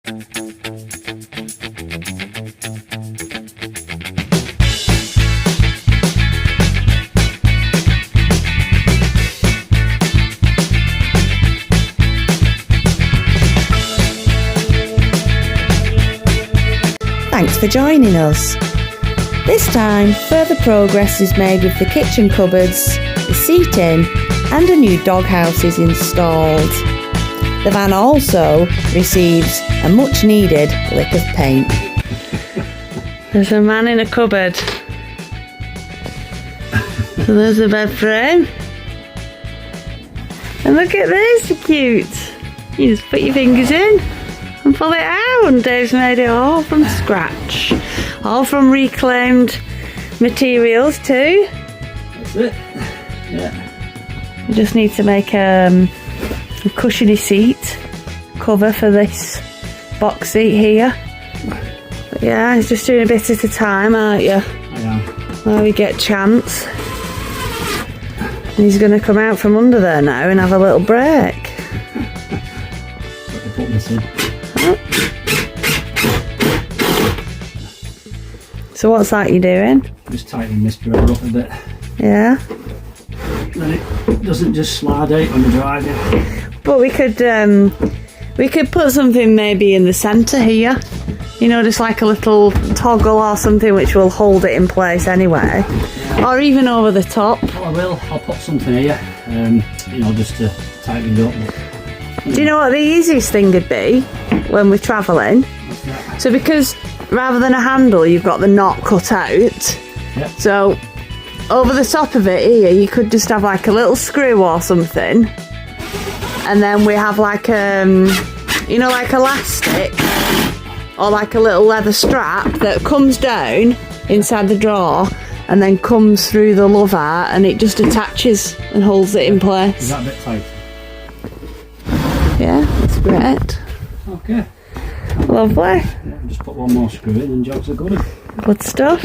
Thanks for joining us. This time, further progress is made with the kitchen cupboards, the seating, and a new doghouse is installed. The van also receives a much needed lick of paint. There's a man in a cupboard. So there's the bed frame. And look at this, so cute. You just put your fingers in and pull it out, and Dave's made it all from scratch. All from reclaimed materials too. That's it. Yeah. We just need to make a cushiony seat cover for this box seat here. But yeah, he's just doing a bit at a time, aren't you? I am. While we get chance. And he's going to come out from under there now and have a little break. Put this in. So what's that you're doing? Just tightening this drawer up a bit. Yeah. Then it doesn't just slide out when you're driving. But we could put something maybe in the centre here. You know, just like a little toggle or something which will hold it in place anyway. Yeah. Or even over the top. Oh, I will. I'll put something here, you know, just to tighten it up. Do you know what the easiest thing would be when we're travelling? So because rather than a handle, you've got the knot cut out. Yep. So over the top of it here, you could just have like a little screw or something. And then we have like, you know, like elastic or like a little leather strap that comes down inside the drawer and then comes through the lover, and it just attaches and holds it in place. Is that a bit tight? Yeah, that's great. Okay. Lovely. Yeah, just put one more screw in and jobs are good. Good stuff.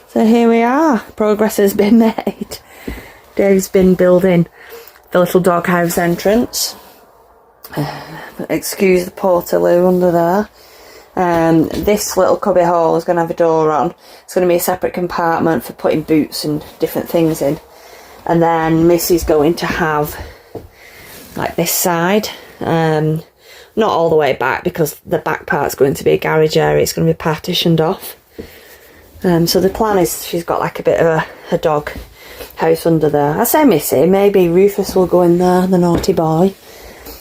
So here we are. Progress has been made. Dave's been building the little doghouse entrance. Excuse the portaloo under there. This little cubby hole is going to have a door on. It's going to be a separate compartment for putting boots and different things in. And then Missy's going to have like this side. Not all the way back because the back part's going to be a garage area. It's going to be partitioned off. So the plan is she's got like a bit of a dog house under there. I say Missy, maybe Rufus will go in there, the naughty boy.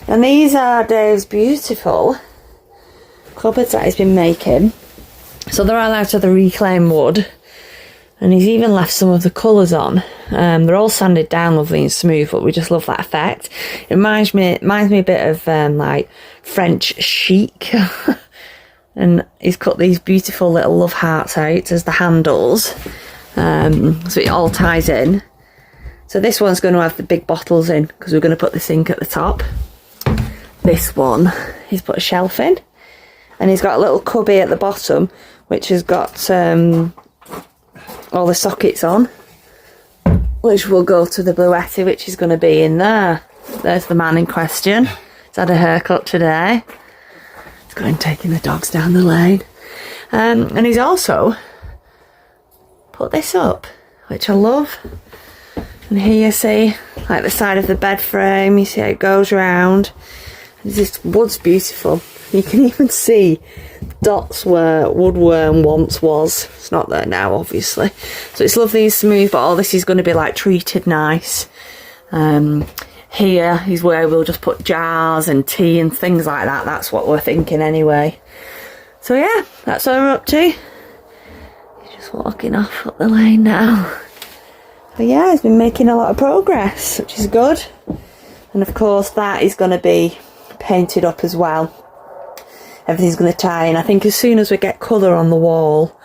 And these are Dave's beautiful cupboards that he's been making. So they're all out of the reclaimed wood. And he's even left some of the colours on. They're all sanded down lovely and smooth, but we just love that effect. It reminds me a bit of like French chic. And he's cut these beautiful little love hearts out as the handles. So it all ties in. So this one's going to have the big bottles in because we're going to put the sink at the top. This one, he's put a shelf in. And he's got a little cubby at the bottom, which has got all the sockets on, which will go to the bluetti, which is going to be in there. There's the man in question. He's had a haircut today. He's going taking the dogs down the lane. And he's also put this up, which I love. And here you see, like the side of the bed frame, you see how it goes round. This wood's beautiful. You can even see dots where woodworm once was. It's not there now, obviously. So it's lovely and smooth, but all this is going to be like treated nice. Here is where we'll just put jars and tea and things like that. That's what we're thinking anyway. So yeah, that's what we're up to. He's just walking off up the lane now. But yeah, he's been making a lot of progress, which is good. And of course that is going to be painted up as well. Everything's going to tie in. I think as soon as we get colour on the wall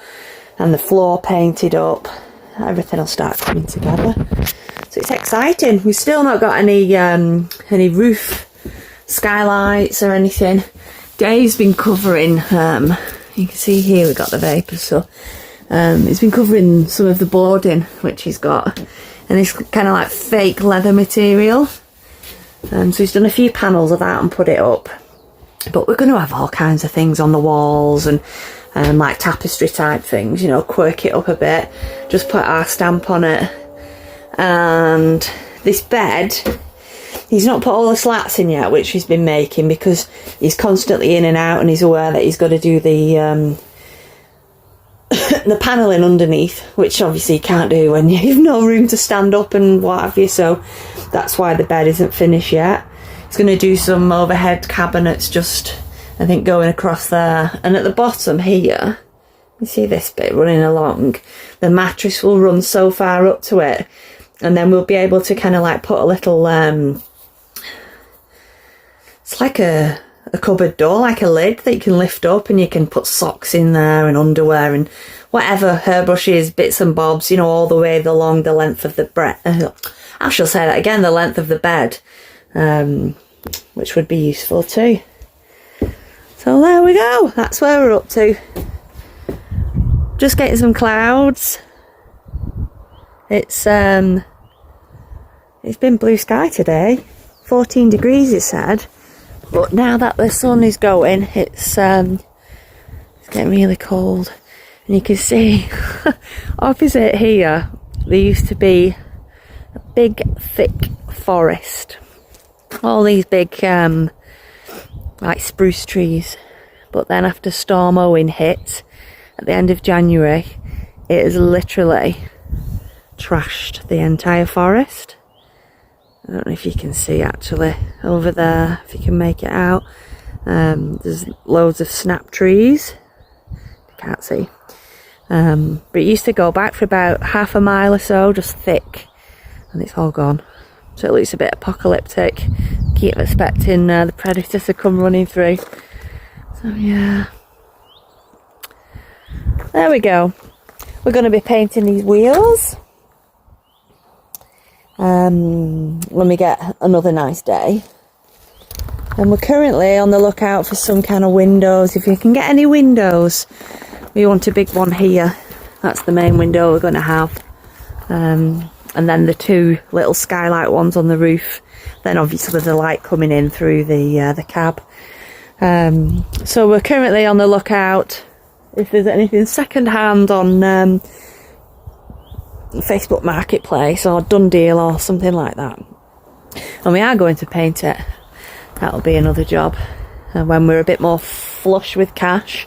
and the floor painted up, everything will start coming together. So it's exciting. We've still not got any roof skylights or anything. Dave's been covering, you can see here we've got the vapours, so he's been covering some of the boarding which he's got, and it's kind of like fake leather material. So he's done a few panels of that and put it up. But we're going to have all kinds of things on the walls and like tapestry type things, you know, quirk it up a bit, just put our stamp on it. And this bed, he's not put all the slats in yet, which he's been making, because he's constantly in and out and he's aware that he's got to do the the panelling underneath, which obviously you can't do when you've no room to stand up and what have you, so that's why the bed isn't finished yet. He's going to do some overhead cabinets, just I think going across there, and at the bottom here, you see this bit running along, the mattress will run so far up to it, and then we'll be able to kind of like put a little it's like a cupboard door, like a lid that you can lift up, and you can put socks in there and underwear and whatever, hairbrushes, bits and bobs, you know, all the way along the length of the I shall say that again, the length of the bed, which would be useful too. So there we go, that's where we're up to. Just getting some clouds. It's been blue sky today, 14 degrees it said, but now that the sun is going, it's getting really cold. And you can see opposite here there used to be a big thick forest, all these big like spruce trees, but then after Storm Owen hit at the end of January, it has literally trashed the entire forest. I don't know if you can see actually over there, if you can make it out. There's loads of snap trees, you can't see, but it used to go back for about half a mile or so, just thick, and it's all gone. So it looks a bit apocalyptic. Keep expecting the predators to come running through. So yeah, there we go. We're going to be painting these wheels when we get another nice day. And we're currently on the lookout for some kind of windows. If you can get any windows, we want a big one here. That's the main window we're going to have. And then the two little skylight ones on the roof. Then obviously the light coming in through the cab. So we're currently on the lookout if there's anything second hand on Facebook Marketplace or Done Deal or something like that. And we are going to paint it. That'll be another job. And when we're a bit more flush with cash,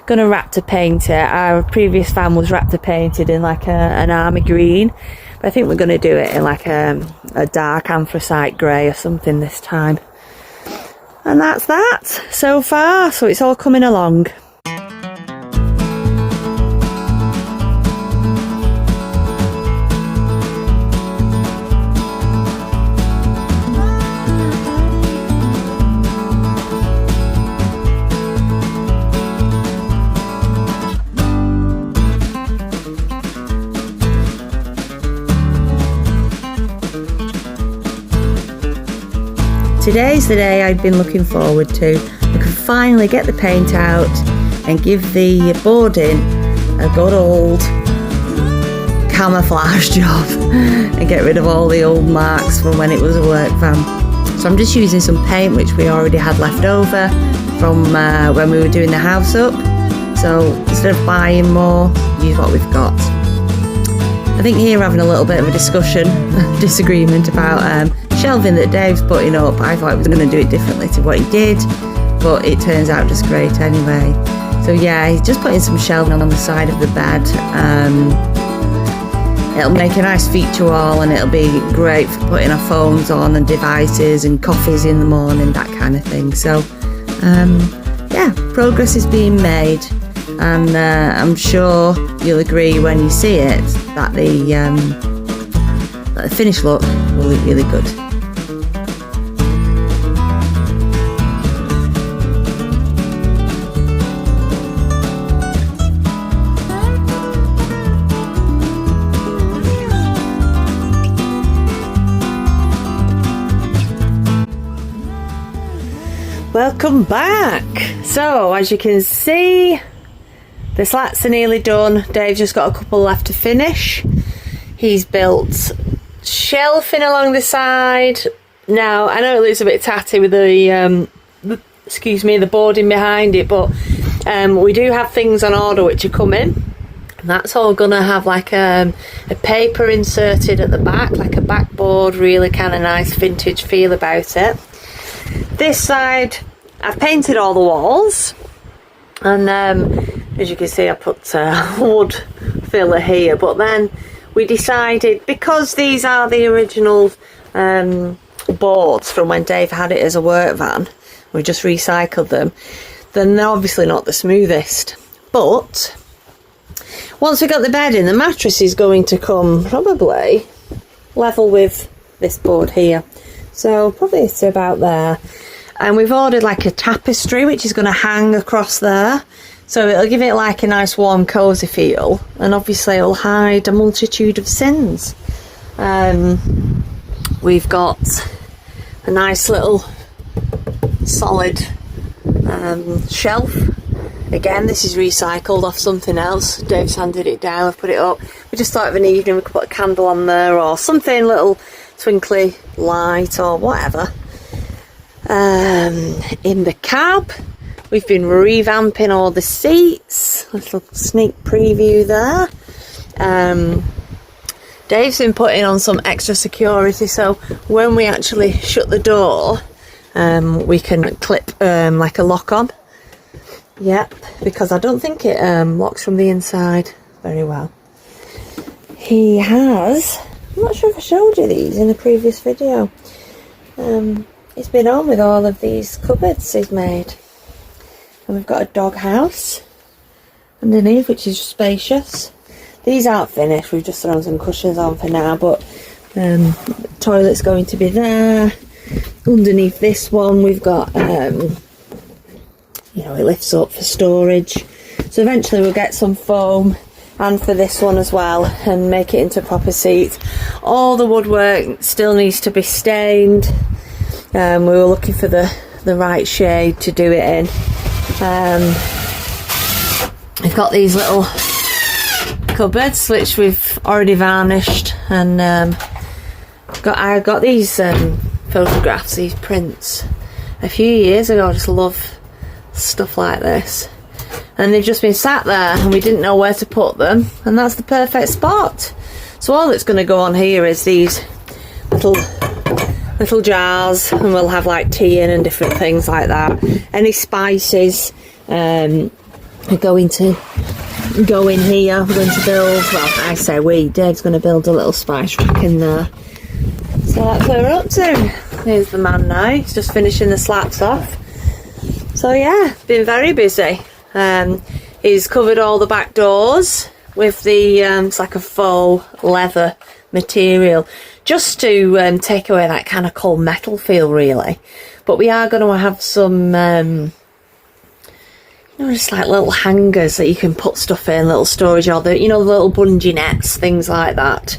going to wrap to paint it. Our previous van was wrap to painted in like an army green, but I think we're going to do it in like a dark anthracite grey or something this time. And that's that so far, so it's all coming along. Today's the day I'd been looking forward to. I could finally get the paint out and give the boarding a good old camouflage job and get rid of all the old marks from when it was a work van. So I'm just using some paint which we already had left over from when we were doing the house up. So instead of buying more, use what we've got. I think here we're having a little bit of a disagreement about shelving that Dave's putting up. I thought he was going to do it differently to what he did, but it turns out just great anyway. So yeah, he's just putting some shelving on the side of the bed. It'll make a nice feature wall, and it'll be great for putting our phones on and devices and coffees in the morning, that kind of thing. So yeah, progress is being made, and I'm sure you'll agree when you see it that the finished look will look really good. Welcome back. So as you can see, the slats are nearly done. Dave's just got a couple left to finish. He's built shelving along the side. Now I know it looks a bit tatty with the excuse me, the boarding behind it, but we do have things on order which are coming. That's all gonna have like a paper inserted at the back, like a backboard, really kind of nice vintage feel about it. This side, I've painted all the walls, and as you can see, I put wood filler here, but then we decided, because these are the original boards from when Dave had it as a work van, we just recycled them, then they're obviously not the smoothest, but once we got the bed in, the mattress is going to come probably level with this board here, so probably it's about there. And we've ordered like a tapestry which is going to hang across there, so it'll give it like a nice warm cosy feel, and obviously it'll hide a multitude of sins. We've got a nice little solid shelf. Again, this is recycled off something else. Dave sanded it down, I've put it up. We just thought of an evening we could put a candle on there or something, little twinkly light or whatever. In the cab, we've been revamping all the seats. A little sneak preview there. Dave's been putting on some extra security, so when we actually shut the door, we can clip like a lock on. Yep, because I don't think it locks from the inside very well. He has, I'm not sure if I showed you these in a previous video. He's been on with all of these cupboards he's made. And we've got a dog house underneath, which is spacious. These aren't finished, we've just thrown some cushions on for now, but toilet's going to be there. Underneath this one we've got you know, it lifts up for storage, so eventually we'll get some foam, and for this one as well, and make it into proper seats. All the woodwork still needs to be stained. We were looking for the right shade to do it in. We've got these little cupboards which we've already varnished, and I got these photographs, these prints, a few years ago. I just love stuff like this, and they've just been sat there and we didn't know where to put them, and that's the perfect spot. So all that's going to go on here is these little jars, and we'll have like tea in and different things like that. Any spices are going to go in here. We're going to build, well, I say we, Dave's going to build a little spice rack in there. So that's what we're up to. Here's the man now, he's just finishing the slats off. So yeah, been very busy. He's covered all the back doors with the it's like a faux leather material, just to take away that kind of cold metal feel, really. But we are going to have some you know, just like little hangers that you can put stuff in, little storage, or the, you know, the little bungee nets, things like that.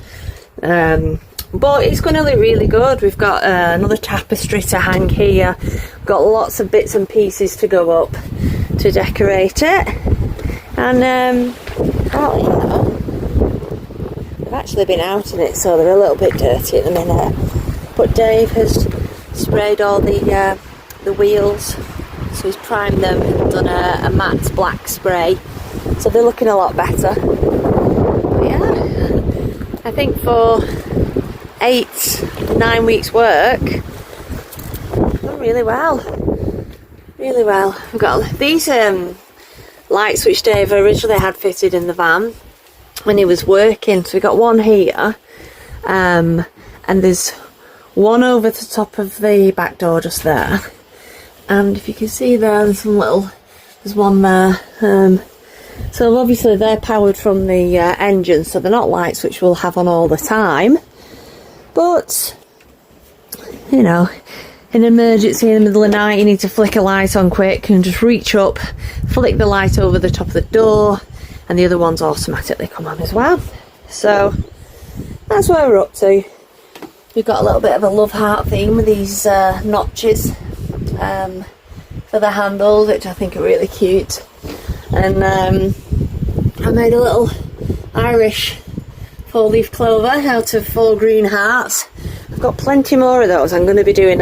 But it's going to look really good. We've got another tapestry to hang here. We've got lots of bits and pieces to go up to decorate it. And oh, you know, I've actually been out in it, so they're a little bit dirty at the minute. But Dave has sprayed all the wheels, so he's primed them and done a matte black spray, so they're looking a lot better. But yeah, I think for 8-9 weeks work, done really well, really well. We've got these lights which Dave originally had fitted in the van when he was working, so we got one here, and there's one over the top of the back door just there, and if you can see there's one there. So obviously they're powered from the engine, so they're not lights which we'll have on all the time. But, you know, in an emergency in the middle of the night, you need to flick a light on quick and just reach up, flick the light over the top of the door, and the other ones automatically come on as well. So that's where we're up to. We've got a little bit of a love heart theme with these notches for the handles, which I think are really cute. And I made a little Irish 4-leaf clover out of 4 green hearts. I've got plenty more of those. I'm going to be doing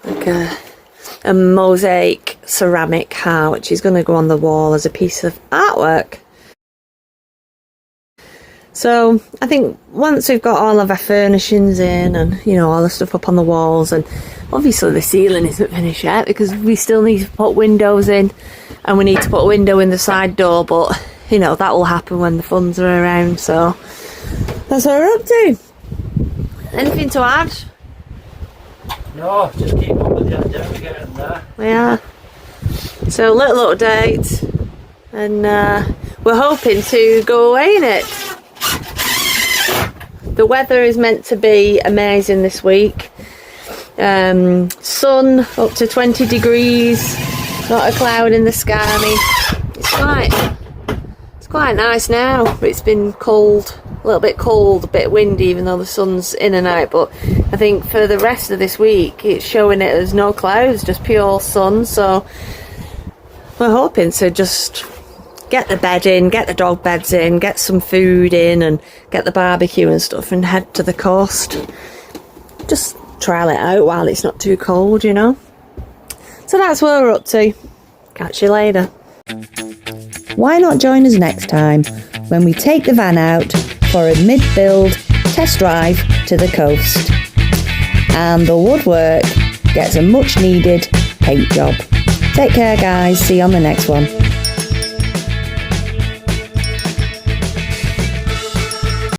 like a mosaic ceramic heart, which is going to go on the wall as a piece of artwork. So I think once we've got all of our furnishings in and, you know, all the stuff up on the walls, and obviously the ceiling isn't finished yet because we still need to put windows in, and we need to put a window in the side door, but, you know, that will happen when the funds are around. So that's what we're up to. Anything to add? No, just keep up with the idea, we're getting there. Yeah. So little update, and we're hoping to go away in it. The weather is meant to be amazing this week. Sun up to 20 degrees, not a cloud in the sky. I mean, it's quite nice now, but it's been cold, a little bit cold, a bit windy, even though the sun's in and out. But I think for the rest of this week, it's showing it as no clouds, just pure sun. So we're hoping to just get the bed in, get the dog beds in, get some food in, and get the barbecue and stuff, and head to the coast. Just trial it out while it's not too cold, you know. So that's where we're up to. Catch you later. Why not join us next time when we take the van out for a mid-build test drive to the coast, and the woodwork gets a much needed paint job. Take care guys, see you on the next one.